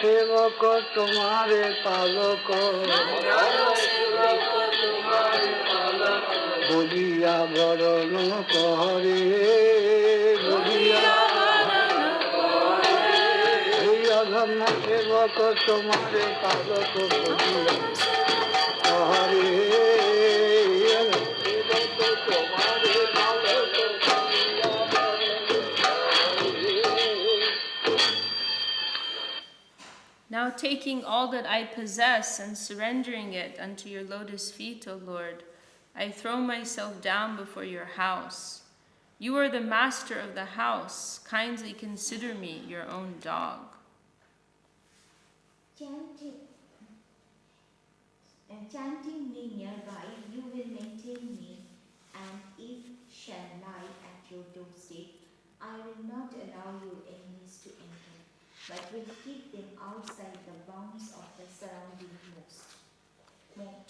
सेवक तुम्हारे पालक बोलिया वरण करे धर्म सेवक तुम्हारे पालक बोलिया करे Now taking all that I possess and surrendering it unto your lotus feet, O Lord, I throw myself down before your house. You are the master of the house. Kindly consider me your own dog. Chanting me nearby, you will maintain me, and if shall lie at your doorstep, I will not allow your enemies to enter, but will keep them outside the bounds of the surrounding moat.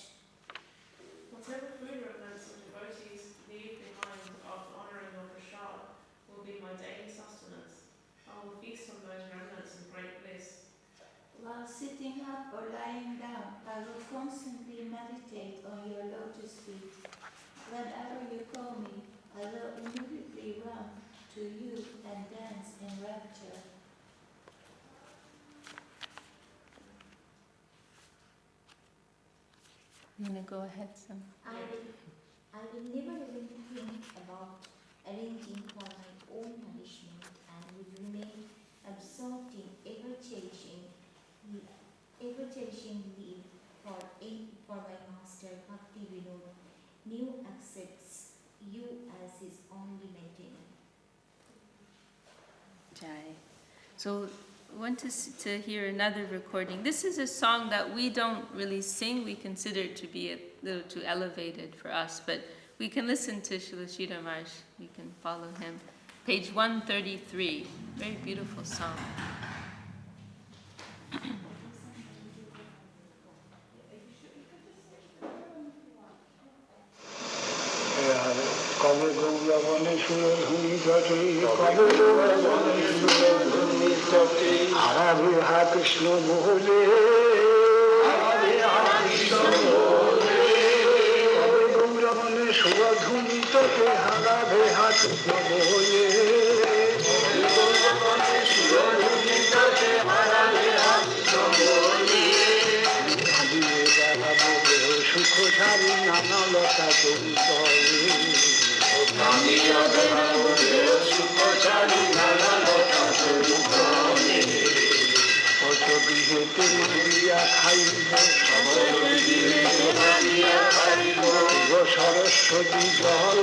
Whatever food remnants of devotees leave behind after honouring your prasad will be my daily sustenance. I will feast on those remnants in great bliss. While sitting up or lying down, I will constantly meditate on your lotus feet. Whenever you call me, I will immediately run to you and dance in rapture. You want to go ahead, Sam? I will never even think about arranging for my own punishment and will remain absorbed in ever-cherishing leave for my master Bhakti Vinod. New accepts you as his only maintainer. Jai. So I want to hear another recording. This is a song that we don't really sing. We consider it to be a little too elevated for us, but we can listen to Srila Sridhar Maharaj. We can follow him. Page 133. Very beautiful song. কবে গৌরবনে সুরধুনি তটে কবে গৌরবনে সুরধুনি তটে হারাবে হা কৃষ্ণ বলে কবে গৌরবনে সুরধুনি তটে হারাবে হা কৃষ্ণ বলে ভাবিয়ে বেড়াবো সুখ ছাড়ি নানা লতা চরিতরে কত বিহেতে মারিয়া খাইব সরস্বতী জল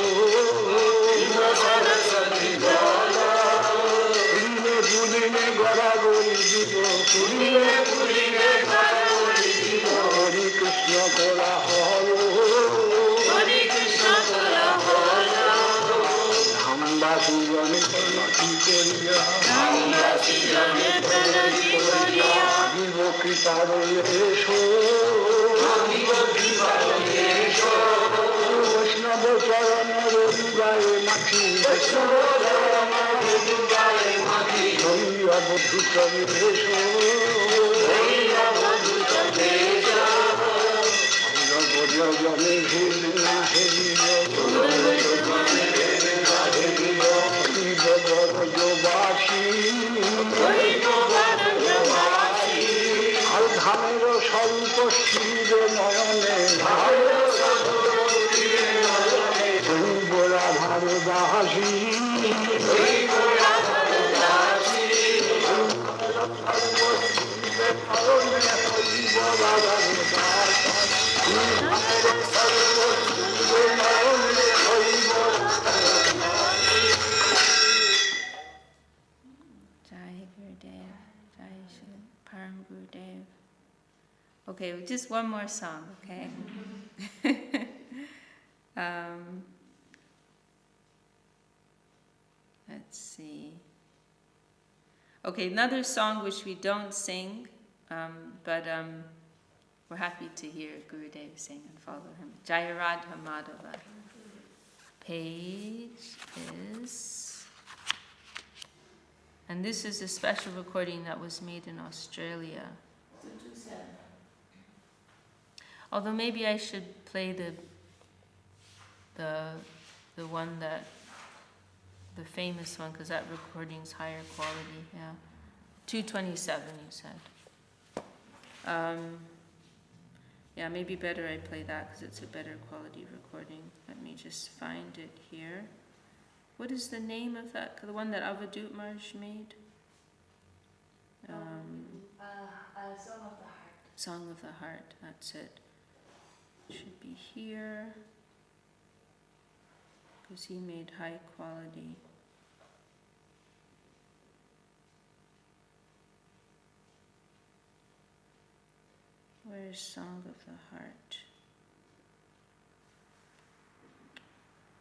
পুরিলে পুরিলে গড়াগড়ি দিব হরি কৃষ্ণ তোরা হল ধামবাসী জনে প্রণতি করিয়া দিব কৃপার এসো বৈষ্ণব চরণ রবিবারে মাটি হরি অবধূত এসো জনে ভুল না হেরিব আর ধামের স্বরূপ শিব নয়নে বলা ভারবাসী Okay, just one more song, okay? Let's see. Okay, another song which we don't sing, but we're happy to hear Gurudev sing and follow him. Jaya Radha Madhava. Page is And this is a special recording that was made in Australia. 227. Although maybe I should play the one that, the famous one, because that recording's higher quality, yeah. 227, you said. Yeah, maybe better I play that because it's a better quality recording. Let me just find it here. What is the name of that, the one that Avadut Maharaj made? Song of the Heart. Song of the Heart, that's it. Should be here, because he made high quality. Where's Song of the Heart?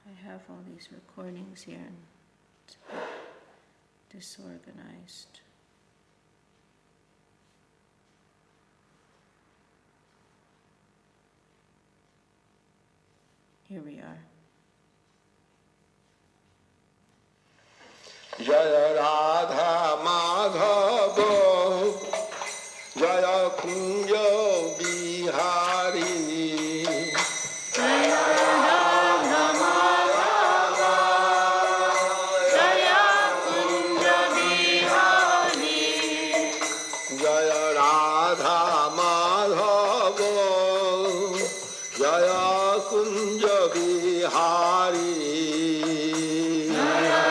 I have all these recordings here and it's a bit disorganized. Here we are. Jaya Radha Madhava Jaya Kunja Bihari Jaya Radha Madhava Jaya Kunja Bihari Jaya Radha Madhava Jaya Kunja Bihari Jaya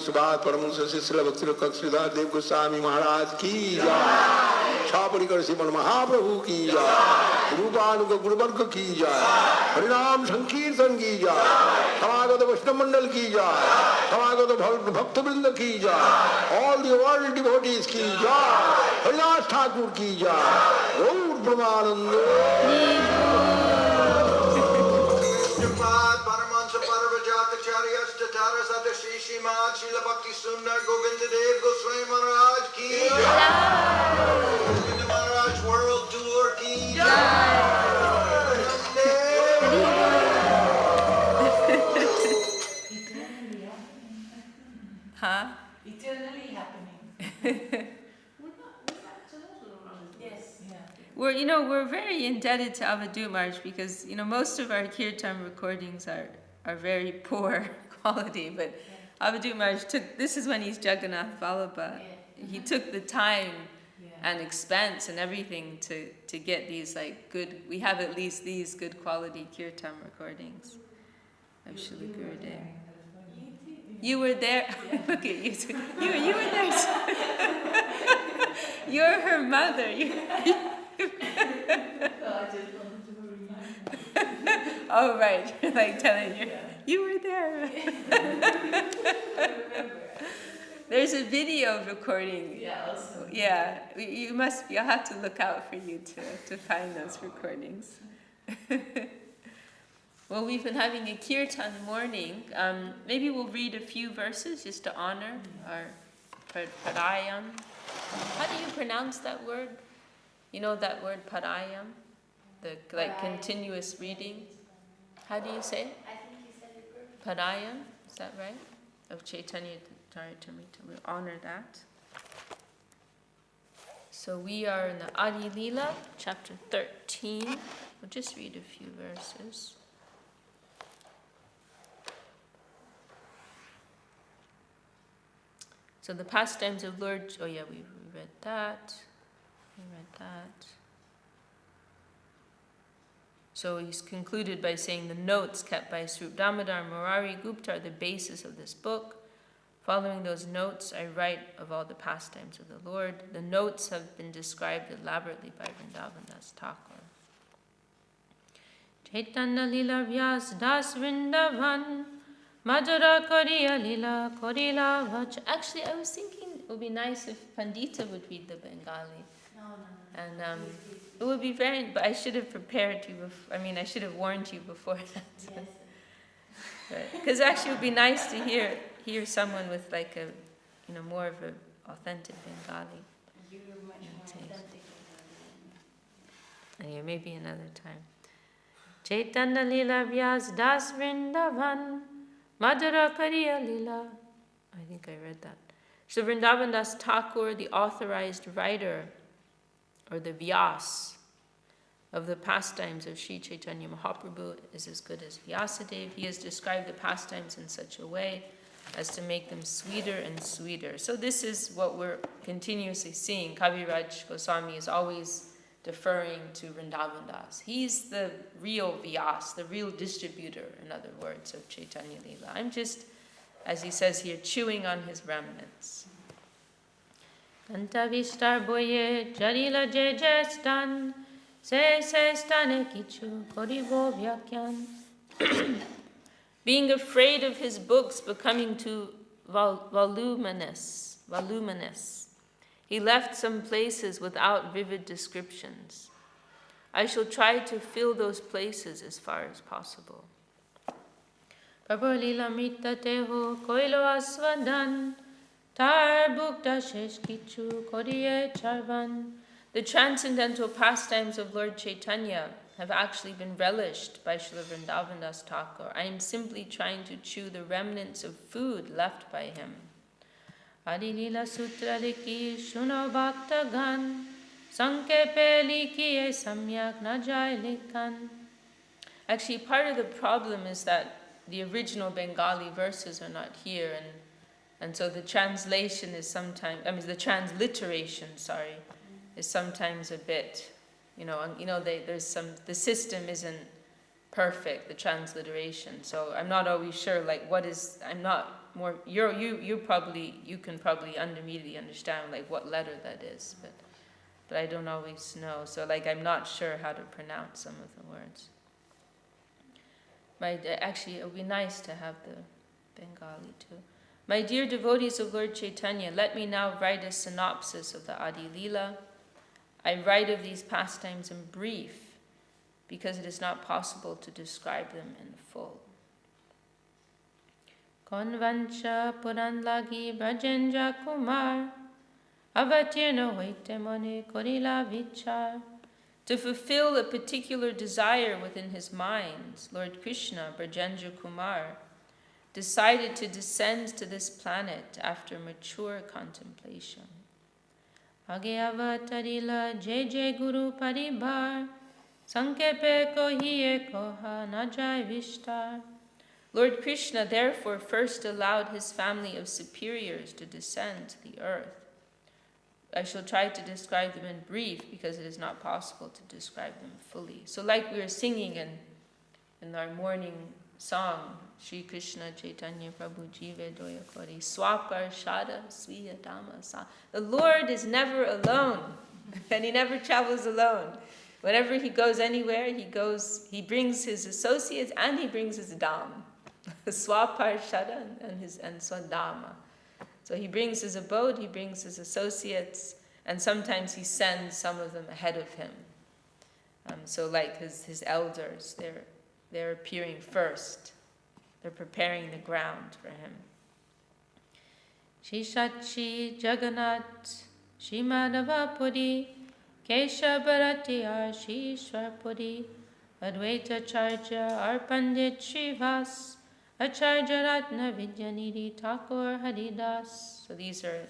Subhash Paramhans शिष्य भक्ति श्रीधर देव गोस्वामी महाराज की जय। छापरिकर श्रीमन महाप्रभु की जय। रूपानुग गुरुवर्ग की जय। हरिनाम संकीर्तन की जय। समागत वैष्णव मंडल की जय। समागत भक्तवृंद की जय। ऑल द वर्ल्ड डिवोटीज की जय। हरिदास ठाकुर की जय। गौर ब्रह्मानंद। श्री श्रीमान श्रील भक्ति सुंदर गोविंद देव गोस्वामी महाराज की गोविंद महाराज वर्ल्ड टूर की Huh? Eternally happening. Yes, yeah. We're very indebted to Avadut Maharaj because, most of our kirtan recordings are very poor quality, but Avadut Maharaj this is when he's Jagannath Vallabha. He took the time and expense and everything to get these good, we have at least these good quality kirtan recordings of Srila Gurudev. You were there. Look at you. You were there. You're her mother. Oh, right. You're telling you were there. There's a video recording. Yeah, also. Yeah, you'll have to look out for you to find those recordings. Well, we've been having a kirtan morning. Maybe we'll read a few verses just to honor our parayam. How do you pronounce that word? You know that word parayam? The continuous reading? How do you say it? I think you said it perfect. Parayam, is that right? Of Chaitanya Charitamrita. We honor that. So we are in the Adi Leela, chapter 13. We'll just read a few verses. So the pastimes of Lord, we read that. So he's concluded by saying the notes kept by Srup Damodar and Murari Gupta are the basis of this book. Following those notes, I write of all the pastimes of the Lord. The notes have been described elaborately by Vrindavan Das Thakur. Chaitanya Lila Vyas Das Vrindavan Madhura Koriya Lila Korila Vach. Actually, I was thinking it would be nice if Pandita would read the Bengali. No. And it would be but I should have prepared you I should have warned you before that. Yes. Because actually it would be nice to hear someone with more of an authentic Bengali. You're much more authentic. Anyway, maybe another time. Chaitanya Lila Vyas Das Vrindavan Madhura Kariya Lila. I think I read that. So Vrindavan Das Thakur, the authorized writer, or the Vyas of the pastimes of Sri Chaitanya Mahaprabhu, is as good as Vyasadeva. He has described the pastimes in such a way as to make them sweeter and sweeter. So this is what we're continuously seeing. Kaviraj Goswami is always deferring to Vrindavan Das. He's the real Vyas, the real distributor, in other words, of Chaitanya Leela. I'm just, as he says here, chewing on his remnants. Kantavistar boye jarila je stan se stane kichu koribo vyakyan. Being afraid of his books becoming too voluminous, he left some places without vivid descriptions. I shall try to fill those places as far as possible. Prabhu lila mita teho koilo asvadan. The transcendental pastimes of Lord Chaitanya have actually been relished by Srila Vrindavan Das Thakur. I am simply trying to chew the remnants of food left by him. Adi Lila Sutra Liki Shuno Bhakta Gan Sankepe Liki E Samyak Najai Likan. Actually, part of the problem is that the original Bengali verses are not here, and so the translation is sometimes, the transliteration, is sometimes a bit, the system isn't perfect, the transliteration. So I'm not always sure, I'm not more, you can probably immediately understand like what letter that is, but I don't always know. So like I'm not sure how to pronounce some of the words. Actually, it would be nice to have the Bengali too. My dear devotees of Lord Chaitanya, let me now write a synopsis of the Adi Leela. I write of these pastimes in brief because it is not possible to describe them in full. Konvancha Puran Lagi Brajenja Kumar Avatirna Hoite Mone Korila Vichar. To fulfill a particular desire within his mind, Lord Krishna, Brajendra Kumar, decided to descend to this planet after mature contemplation. Age avatarila J.J. Guru Paribar, Sankepe Kohiye Koha Najai Vishtar. Lord Krishna therefore first allowed his family of superiors to descend to the earth. I shall try to describe them in brief because it is not possible to describe them fully. So like we were singing in our morning song, Shri Krishna Chaitanya Prabhu Jive Doya Kori Swapar Shada Sviya Dhamma Sa. The Lord is never alone and he never travels alone. Whenever he goes anywhere, he brings his associates and he brings his dham. Swapar Shada and Swadhamma. So he brings his abode, he brings his associates, and sometimes he sends some of them ahead of him. So like his elders, they're appearing first. They're preparing the ground for him. Ch.Ch. Jagannath, Shrimadava Puri, Kesha Bharati Shishwar Puri, Advaita Charja Arpandit Shrivas, Acharya Ratna Vidyanidhi Thakur Haridas. So these are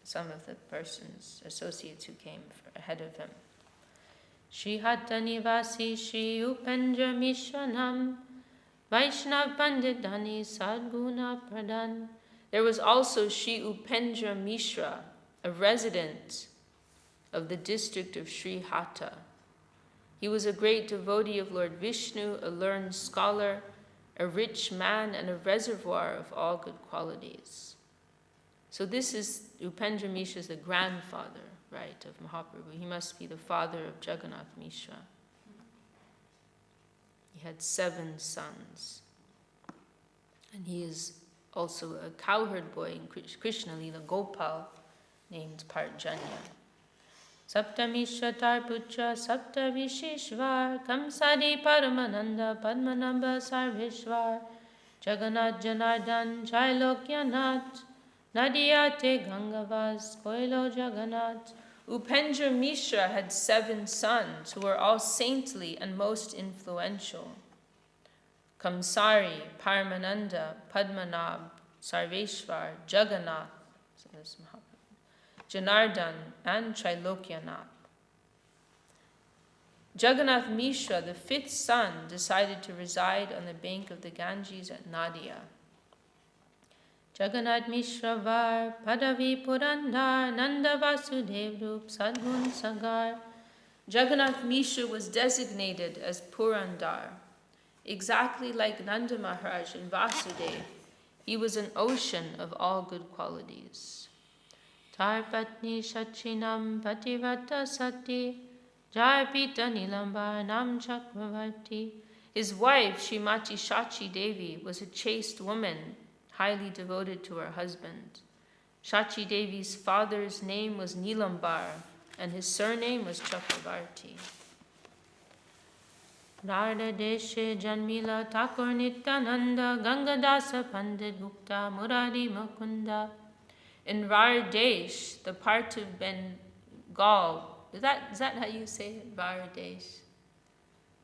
some of the persons, associates who came ahead of him. Shri Hatta Nivasi Shri Upendra Mishwanam, Vaishnav Panditani Sadguna Pradhan. There was also Shri Upendra Mishra, a resident of the district of Shri Hatta. He was a great devotee of Lord Vishnu, a learned scholar, a rich man, and a reservoir of all good qualities. So this is, Upendra Mishra is the grandfather, right, of Mahaprabhu. He must be the father of Jagannath Mishra. He had 7 sons. And he is also a cowherd boy in Krishna Lila, Gopal, named Parjanya. Saptamishra Tarputra Sapta Vishishvar Kamsadi Paramananda Padmanabha Sarveshvar Jagannath Janardhan Chailokyanath Nadiyate Gangavas Koilo Jagannath. Upendra Mishra had 7 sons who were all saintly and most influential. Kamsari, Paramananda, Padmanabh, Sarveshvar, Jagannath, so there's Mahaprabhu, Janardhan, and Trilokyanath. Jagannath Mishra, the 5th son, decided to reside on the bank of the Ganges at Nadia. Jagannath Mishra var Padavi Purandar Nanda Vasudev Rup Sadgun Sagar. Jagannath Mishra was designated as Purandar. Exactly like Nanda Maharaj and Vasudev, he was an ocean of all good qualities. Tar Patni Shachinam Pativata Sati Jai Pita Nilambar Nam Chakravarti. His wife, Srimati Ch.Ch. Devi, was a chaste woman, highly devoted to her husband. Ch.Ch. Devi's father's name was Nilambar, and his surname was Chakravarti. Radha Deshe Janmila Thakur Nityananda Gangadasa Pandit Gupta Murari Mukunda. In Vardesh, the part of Bengal, is that how you say it? Vardesh?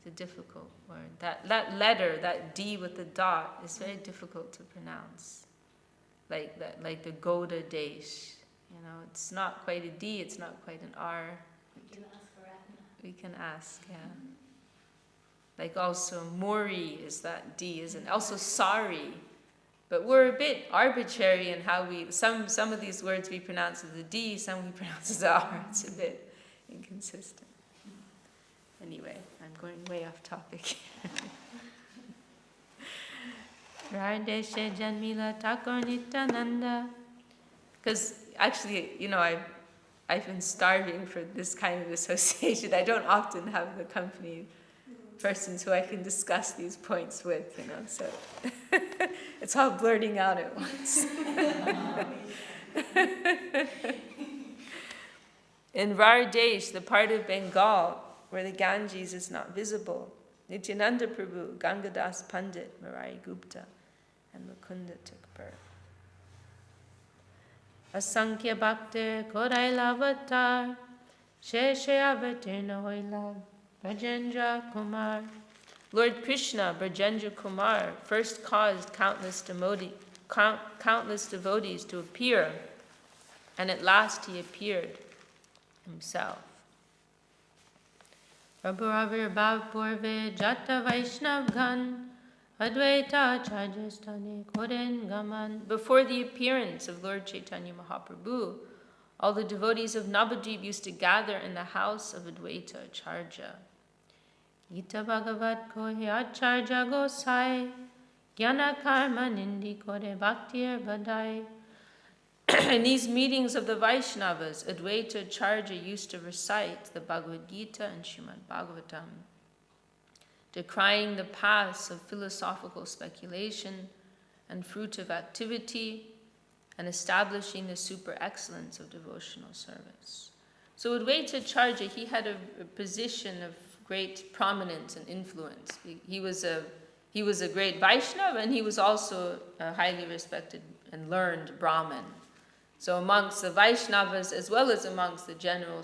It's a difficult word. That letter, that D with the dot, is very difficult to pronounce. Like the Goda Desh. You know, it's not quite a D, it's not quite an R. We can ask for Ratna. We can ask, yeah. Like also Mori is that D, isn't it? Also Sari. But we're a bit arbitrary in how some of these words we pronounce as a D, some we pronounce as a R. It's a bit inconsistent. Anyway, I'm going way off topic. Radeshe Janmila Thakur Nityananda. Because actually, I've been starving for this kind of association. I don't often have the company of persons who I can discuss these points with, so it's all blurting out at once. In Vardesh, the part of Bengal where the Ganges is not visible, Nityananda Prabhu, Gangadas Pandit, Marai Gupta, and Mukunda took birth. Asankhya Bhaktir Korailavatar, Ch.Ch. Avatirna Hoila, Brajendra Kumar. Lord Krishna, Brajendra Kumar, first caused countless devotees to appear, and at last he appeared himself. Prabhu Avirbhav Purve Jata Vaishnav Gan Advaita Chajastane Koren Gaman. Before the appearance of Lord Chaitanya Mahaprabhu, all the devotees of Navadvip used to gather in the house of Advaita Acharya. Gita Bhagavat Kohe Acharya Gosai Jnana Karma Nindi Kore Bhaktir Badai. In these meetings of the Vaishnavas, Advaita Acharya used to recite the Bhagavad Gita and Srimad Bhagavatam, decrying the paths of philosophical speculation and fruitive activity, and establishing the super excellence of devotional service. So Advaita Acharya, he had a position of great prominence and influence. He was a great Vaishnava, and he was also a highly respected and learned Brahmin. So amongst the Vaishnavas, as well as amongst the general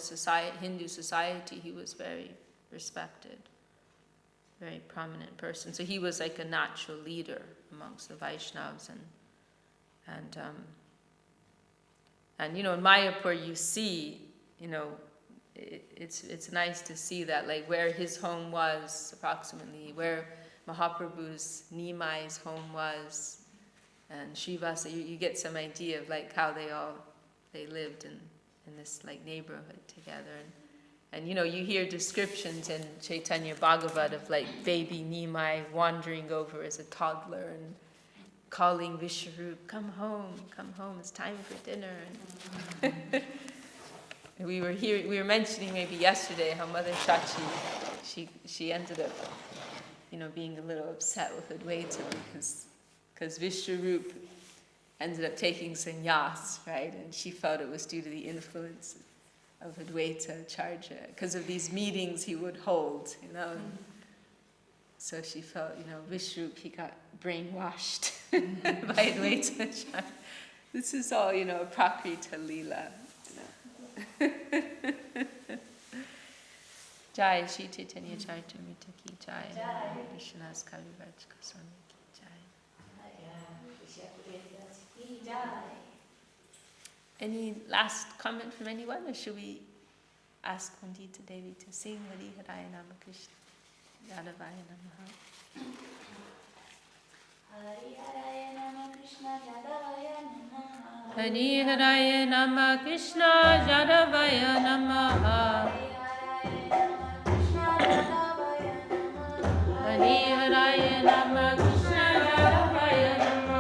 Hindu society, he was very respected, very prominent person. So he was like a natural leader amongst the Vaishnavas, and in Mayapur you see, it's nice to see that, like where his home was, approximately where Mahaprabhu's Nimai's home was, and Srivasa, you get some idea of like how they lived in this like neighborhood together. And you hear descriptions in Chaitanya Bhagavat of like baby Nimai wandering over as a toddler and calling Vishakha, come home, it's time for dinner. And we were mentioning maybe yesterday how Mother Ch.Ch, she ended up, being a little upset with Advaita because Vishwarup ended up taking sannyas, right? And she felt it was due to the influence of Advaita Acharya, because of these meetings he would hold, So she felt, Vishwarup, he got brainwashed by Advaita Acharya. This is all, Prakrita Leela. Jai Shri Chaitanya Charitamrita ki jai. Krishna's Kaviraj Goswami ki jai. Any last comment from anyone, or should we ask Pandita Devi to sing Hari Haraya Nama Krishna Yadavaya Namaha? Hari Haraya Nama Krishna Yadavaya Namaha. Hari Haraya Nama Krishna Yadavaya Namaha. Hari Haraya Nama Krishna Yadavaya Namaha.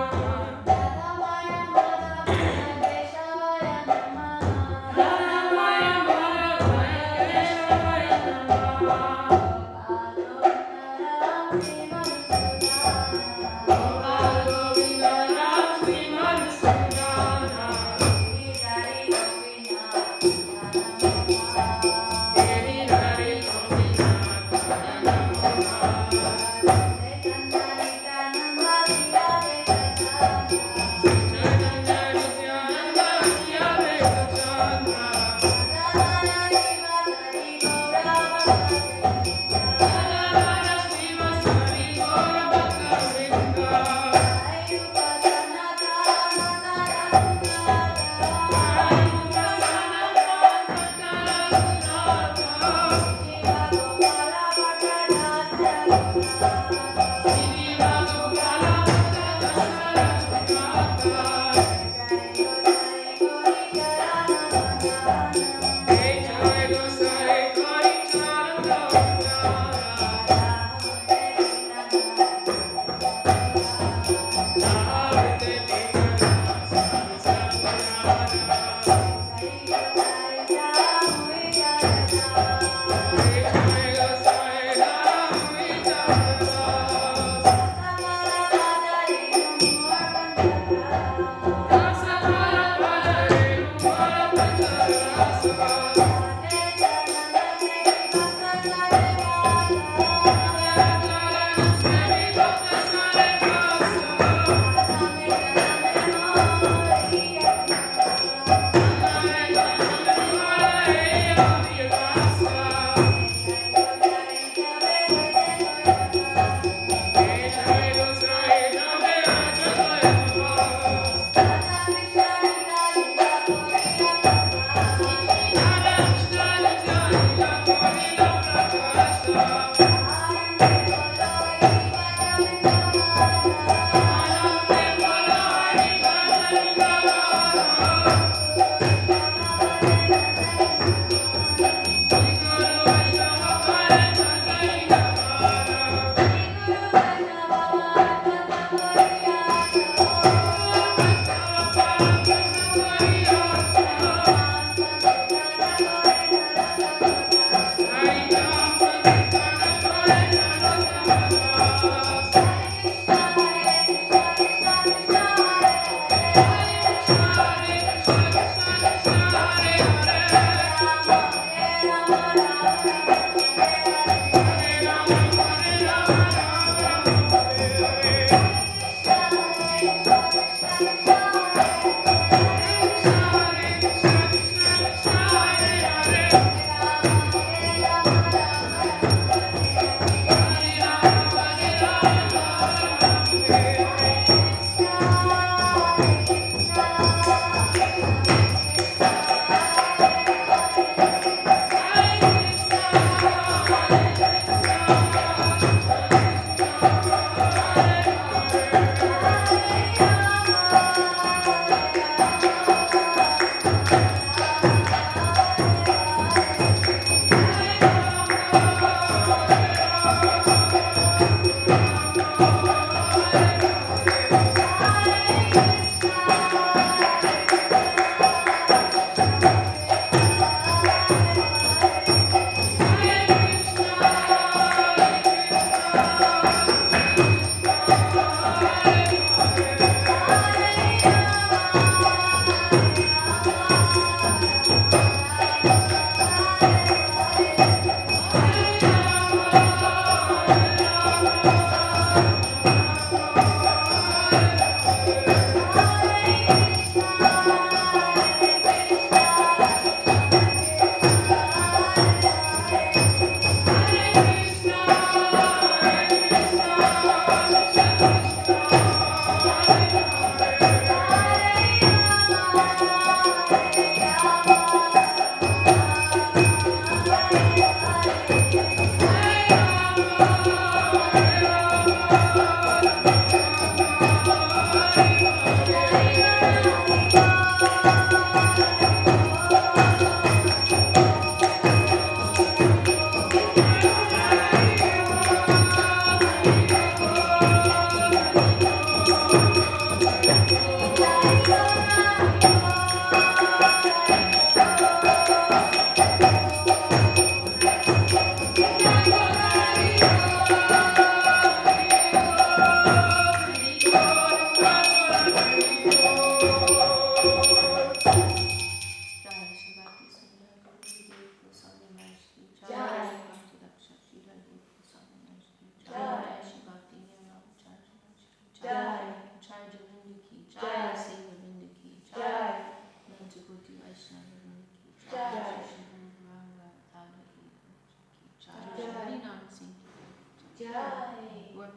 Work.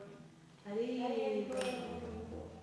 Hare Bol.